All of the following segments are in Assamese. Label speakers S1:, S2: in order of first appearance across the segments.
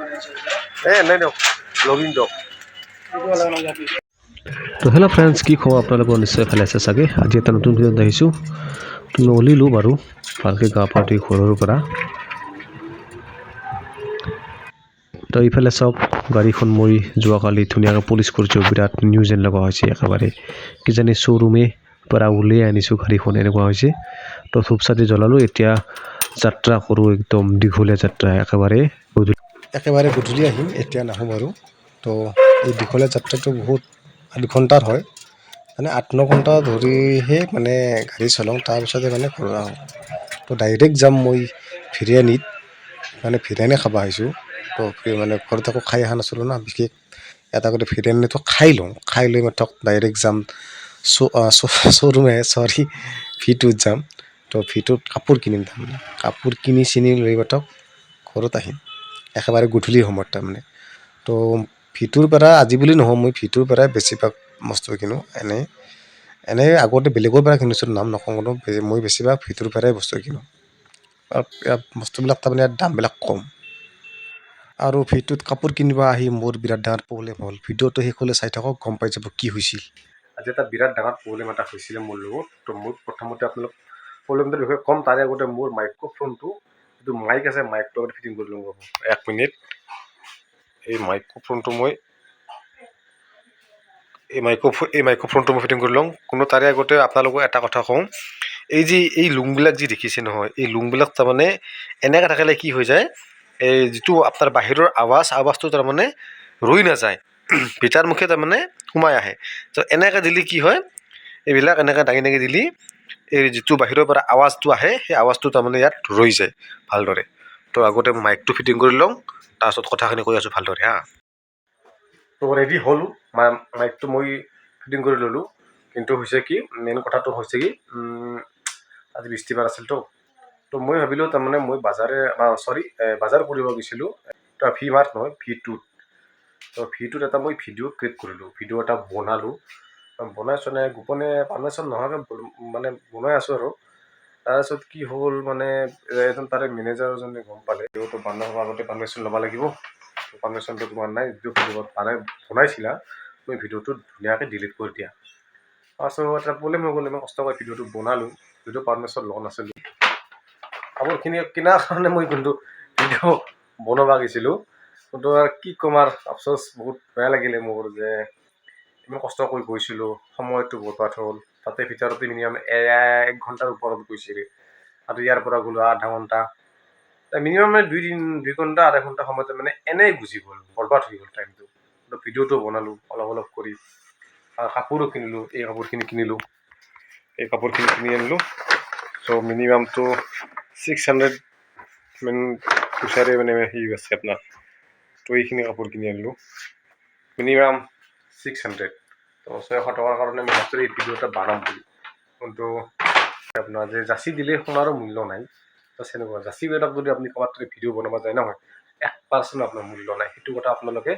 S1: নাই দিয়ক লগিন দিয়ক।
S2: তো হেল্ল' ফ্ৰেণ্ডছ, কি খবৰ আপোনালোকৰ? নিশ্চয় ভালে আছে চাগে। আজি এটা নতুন ভিডিঅ'ত আহিছোঁ। তো মই ওলিলোঁ বাৰু ভালকৈ গা পা ধুই ঘৰৰ পৰা। তো ইফালে চাওক, গাড়ীখন মই যোৱাকালি ধুনীয়াকৈ পলিচ কৰিছোঁ। বিৰাট নিউ যেন লগা হৈছে একেবাৰে, কিজানি শ্ব'ৰুমে পৰা উলিয়াই আনিছোঁ গাড়ীখন, এনেকুৱা হৈছে। তো ধূপ চাতি জ্বলালোঁ। এতিয়া যাত্ৰা কৰোঁ, একদম দীঘলীয়া যাত্ৰা। একেবাৰে গধূলি আহিম, এতিয়া নাহোঁ বাৰু। তো এই দীঘলীয়া যাত্ৰাটো বহুত 8 ঘণ্টাৰ হয়, মানে 8-9 ঘণ্টা ধৰিহে মানে গাড়ী চলাওঁ, তাৰপিছতে মানে ঘৰত আহোঁ। তো ডাইৰেক্ট যাম মই বিৰিয়ানীত, মানে বিৰিয়ানী খাব আহিছোঁ। তো মানে ঘৰত আকৌ খাই অহা নাছিলোঁ না, বিশেষ এটা কৰি বিৰিয়ানীটো খাই লওঁ, খাই লৈ মাত্ৰ ডাইৰেক্ট যাম শ্ব'ৰুমে ভিটোত যাম। তো ভিটোত কাপোৰ কিনিম, তাৰমানে কাপোৰ কিনি চিনি লৈ মাত্ৰ ঘৰত আহিম একেবাৰে গধূলিৰ সময়ত তাৰমানে। তো ভিটোৰ পৰা আজি বুলি নহয়, মই ভিটোৰ পৰাই বেছিভাগ বস্তু কিনো। এনেই আগতে বেলেগৰ পৰা কিনিছোঁ, নাম নকওঁ কোনো। মই বেছিভাগ ভিটোৰ পৰাই বস্তু কিনো। ইয়াত বস্তুবিলাক তাৰমানে ইয়াত দামবিলাক কম। আৰু ভিটোত কাপোৰ কিনিব আহি মোৰ বিৰাট ডাঙৰ প্ৰব্লেম হ'ল। ভিডিঅ'টো শেষলৈ চাই থাকক, গম পাই যাব কি হৈছিল। আজি এটা বিৰাট ডাঙৰ প্ৰব্লেম এটা হৈছিলে মোৰ লগত। তো মোৰ প্ৰথমতে আপোনালোক প্ৰব্লেমটোৰ বিষয়ে ক'ম, তাৰে আগতে মোৰ মাইক্ৰ'ফোনটো, যিটো মাইক আছে, মাইকটো আগতে ফিটিং কৰি লওঁ। 1 মিনিট। এই মাইক্ৰ'ফোনটো মই ফিটিং কৰি লওঁ। কিন্তু তাৰে আগতে আপোনালোকক এটা কথা কওঁ, এই লুংবিলাক যি দেখিছে নহয়, এই লুংবিলাক তাৰমানে এনেকৈ থাকিলে কি হৈ যায়, এই যিটো আপোনাৰ বাহিৰৰ আৱাজটো তাৰমানে ৰৈ নাযায়, ভিতৰমুখে তাৰমানে সোমাই আহে। তো এনেকৈ দিলে কি হয়, এইবিলাক এনেকৈ দাঙি দাঙি দিলে এই যিটো বাহিৰৰ পৰা আৱাজটো আহে, সেই আৱাজটো তাৰমানে ইয়াত ৰৈ যায় ভালদৰে। তো আগতে মাইকটো ফিটিং কৰি লওঁ, তাৰপিছত কথাখিনি কৈ আছোঁ ভালদৰে হা। তো ৰেডি হ'লোঁ, মাইকটো মই ফিটিং কৰি ল'লোঁ। কিন্তু হৈছে কি, মেইন কথাটো হৈছে কি, আজি বৃষ্টিবাৰ আছিলতো। তো মই ভাবিলোঁ তাৰমানে মই বাজাৰ কৰিব গৈছিলোঁ। তো V-Mart নহয়, V2ত। তো V2ত এটা মই ভিডিঅ' ক্ৰিয়েট কৰিলোঁ, ভিডিঅ' এটা বনালোঁ। বনাইছোঁ নে গোপনে পাৰ্মিশ্যন নোহোৱাকৈ মানে বনাই আছোঁ আৰু। তাৰপিছত কি হ'ল, মানে এজন তাৰে মেনেজাৰ এজনে গম পালে, ভিডিঅ'টো বনাব আগতে পাৰ্মিশ্যন ল'ব লাগিব। পাৰ্মিশ্যনটো তোমাৰ নাই, যিটো ভিডিঅ' বনাইছিলা মই ভিডিঅ'টো ধুনীয়াকৈ ডিলিট কৰি দিয়া। তাৰপিছত এটা প্ৰব্লেম হৈ গ'ল। ইমান কষ্ট কৰি ভিডিঅ'টো বনালোঁ, ভিডিঅ' পাৰ্মিশ্যন লোৱা নাছিলোঁ। কাপোৰখিনি কিনাৰ কাৰণে মই কিন্তু ভিডিঅ' বনাব গৈছিলোঁ। কিন্তু আৰু কি ক'ম, আৰু আফচোচ, বহুত বেয়া লাগিলে মোৰ যে ইমান কষ্ট কৰি গৈছিলোঁ, সময়টো বৰবাদ হ'ল। তাতে ভিতৰতে মিনিমাম 1 ঘণ্টাৰ ওপৰত গৈছিলে, আৰু ইয়াৰ পৰা গ'লোঁ আধা ঘণ্টা। মিনিমাম মানে 2 ঘণ্টা 2.5 ঘণ্টা সময়তে মানে এনেই গুচি গ'ল, বৰবাদ হৈ গ'ল টাইমটো। ভিডিঅ'টো বনালোঁ অলপ অলপ কৰি, আৰু কাপোৰো কিনিলোঁ। এই কাপোৰখিনি কিনিলোঁ, এই কাপোৰখিনি কিনি আনিলোঁ। চ' মিনিমামটো 600 পইচাৰে মানে হেৰি আছে আপোনাৰ। তো এইখিনি কাপোৰ কিনি আনিলোঁ, মিনিমাম 600। তো 600 টকাৰ কাৰণে মই ভাবছিলোঁ এই ভিডিঅ' এটা বনাম বুলি। কিন্তু আপোনাৰ যে যাচি দিলে সোণাৰো মূল্য নাই, তো তেনেকুৱা। যাচি এটাক যদি আপুনি ক'ৰবাত ভিডিঅ' বনাব যায় নহয়, 1% আপোনাৰ মূল্য নাই। সেইটো কথা আপোনালোকে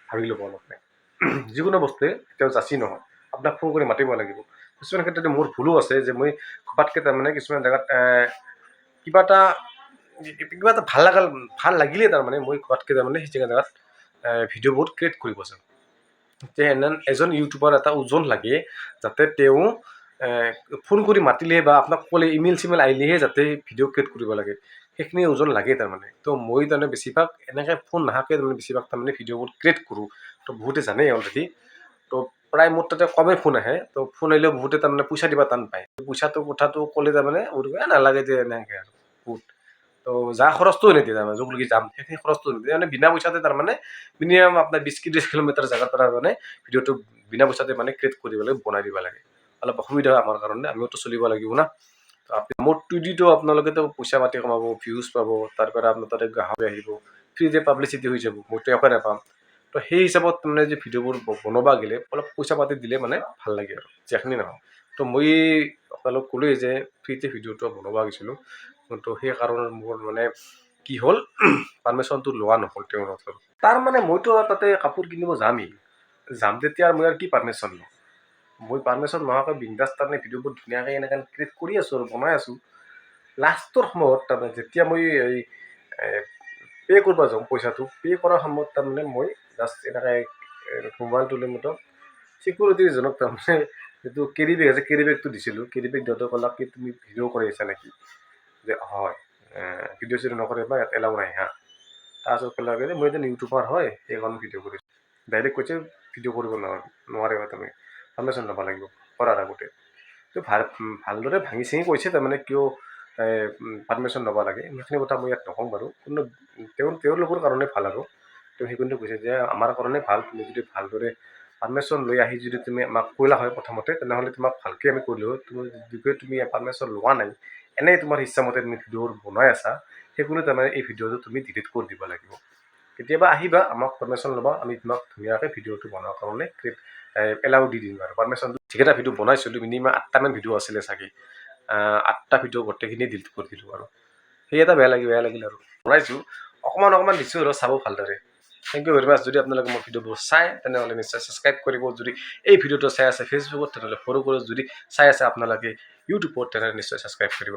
S2: ভাবি ল'ব অলপ। যিকোনো বস্তুৱে কেতিয়াও যাচি নহয়, আপোনাক ফোন কৰি মাতিব লাগিব। কিছুমান ক্ষেত্ৰত মোৰ ভুলো আছে, যে মই ঘপককৈ তাৰমানে কিছুমান জেগাত কিবা এটা ভাল লাগিলে তাৰমানে মই ঘপককৈ তাৰমানে সেই জেগাত ভিডিঅ'বোৰ ক্ৰিয়েট কৰিব চাওঁ। যে এজন ইউটিউবাৰ এটা ওজন লাগে, যাতে তেওঁ ফোন কৰি মাতিলে বা আপোনাক ক'লে, ইমেইল চিমেইল আহিলেহে যাতে ভিডিঅ' ক্ৰিয়েট কৰিব লাগে, সেইখিনি ওজন লাগে তাৰমানে। তো মই তাৰমানে বেছিভাগ এনেকৈ ফোন নাহাকে তাৰমানে বেছিভাগ তাৰমানে ভিডিঅ'বোৰ ক্ৰিয়েট কৰোঁ। তো বহুতে জানেই অলৰেডি। তো প্ৰায় মোৰ তাতে কমেই ফোন আহে। তো ফোন আহিলেও বহুতে তাৰমানে পইচা দিব টান পায়। কথাটো ক'লে তাৰমানে নালাগে যে এনেকৈ আৰু বহুত। তো যা খৰচটো নিদিয়ে তাৰমানে, য'লৈকে যাম সেইখিনি খৰচটো নিদিয়ে, মানে বিনা পইচাতে তাৰমানে মিনিমাম আপোনাৰ 20-30 কিলোমিটাৰ জেগাৰ পৰা মানে ভিডিঅ'টো বিনা পইচাতে মানে ক্ৰিয়েট কৰিব লাগে, বনাই দিব লাগে। অলপ অসুবিধা হয় আমাৰ কাৰণে, আমিওতো চলিব লাগিব না। মোৰ টুডিটো আপোনালোকেতো পইচা পাতি কমাব, ভিউজ পাব, তাৰ পৰা আপোনাৰ তাতে গ্ৰাহক আহিব, ফ্ৰীতে পাব্লিচিটি হৈ যাব, মইতো একো নাপাম। তো সেই হিচাপত মানে যে ভিডিঅ'বোৰ বনাব গ'লে অলপ পইচা পাতি দিলে মানে ভাল লাগে আৰু, যেখিনি নহওক। তো মই আপোনালোক ক'লোৱেই যে ফ্ৰীতে ভিডিঅ'টো বনাব গৈছিলোঁ। কিন্তু সেই কাৰণত মোৰ মানে কি হ'ল, পাৰ্মিশ্যনটো লোৱা নহ'ল তেওঁৰ হাতত। তাৰ মানে মইতো তাতে কাপোৰ কিনিব যাম তেতিয়া মই আৰু কি পাৰ্মিশ্যন লওঁ। মই পাৰ্মিশ্যন নোহোৱাকৈ বিন্দাছ তাৰমানে ভিডিঅ'বোৰ ধুনীয়াকৈ এনেকৈ ক্ৰিয়েট কৰি আছোঁ আৰু বনাই আছোঁ। লাষ্টৰ সময়ত তাৰমানে যেতিয়া মই এই পে' কৰিব যাওঁ পইচাটো পে' কৰাৰ সময়ত তাৰমানে মই জাষ্ট এনেকৈ মোবাইলটো লৈ মতো চিকিউৰিটিজনক তাৰমানে যিটো কেৰি বেগ আছে কেৰি বেগটো দিছিলোঁ কেৰি বেগ দিওঁতে ক'লাক কি তুমি ভিডিঅ' কৰি আছা নেকি যে হয় ভিডিঅ' চিডিঅ' নকৰিবা ইয়াত এলাও নাই হা তাৰপিছত ক'লাক যে মই এজন ইউটিউবাৰ হয় সেইকাৰণে ভিডিঅ' কৰিছোঁ ডাইৰেক্ট কৈছে ভিডিঅ' কৰিব নোৱাৰিবা তুমি পাৰ্মিশ্যন ল'ব লাগিব কৰাৰ আগতে তো ভালদৰে ভাঙি চিঙি কৈছে তাৰমানে কিয় পাৰ্মিশ্যন ল'ব লাগে সেইখিনি কথা মই ইয়াত নকওঁ বাৰু কিন্তু তেওঁলোকৰ কাৰণে ভাল আৰু তেওঁ সেইখিনিতো কৈছে যে আমাৰ কাৰণে ভাল তুমি যদি ভালদৰে পাৰ্মিশ্যন লৈ আহি যদি তুমি আমাক কৰিলা হয় প্ৰথমতে তেনেহ'লে তোমাক ভালকৈ আমি কৰিলোঁ হয় তুমি যদিও তুমি পাৰ্মিশ্যন লোৱা নাই এনেই তোমাৰ ইচ্ছামতে তুমি ভিডিঅ' বনাই আছা সেইকাৰণে তাৰমানে এই ভিডিঅ'টো তুমি ডিলিট কৰি দিব লাগিব কেতিয়াবা আহিবা আমাক পাৰ্মিশ্যন ল'বা আমি তোমাক ধুনীয়াকৈ ভিডিঅ'টো বনোৱাৰ কাৰণে এলাউ দি দিম আৰু পাৰ্মিশ্যনটো যিকেইটা ভিডিঅ' বনাইছিলোঁ মিনিমাম 8টামান ভিডিঅ' আছিলে চাগে 8টা ভিডিঅ' গোটেইখিনি ডিলিট কৰি দিলোঁ আৰু সেই এটা বেয়া লাগিল আৰু বনাইছোঁ অকণমান দিছোঁ আৰু চাব ভালদৰে থেংক ইউ ভেৰি মাছ যদি আপোনালোকে মোৰ ভিডিঅ'বোৰ চায় তেনেহ'লে নিশ্চয় ছাবস্ক্ৰাইব কৰিব যদি এই ভিডিঅ'টো চাই আছে ফেচবুকত তেনেহ'লে ফ'ল' কৰিব যদি চাই আছে আপোনালোকে ইউটিউবত তেনেহ'লে নিশ্চয় ছাবস্ক্ৰাইব কৰিব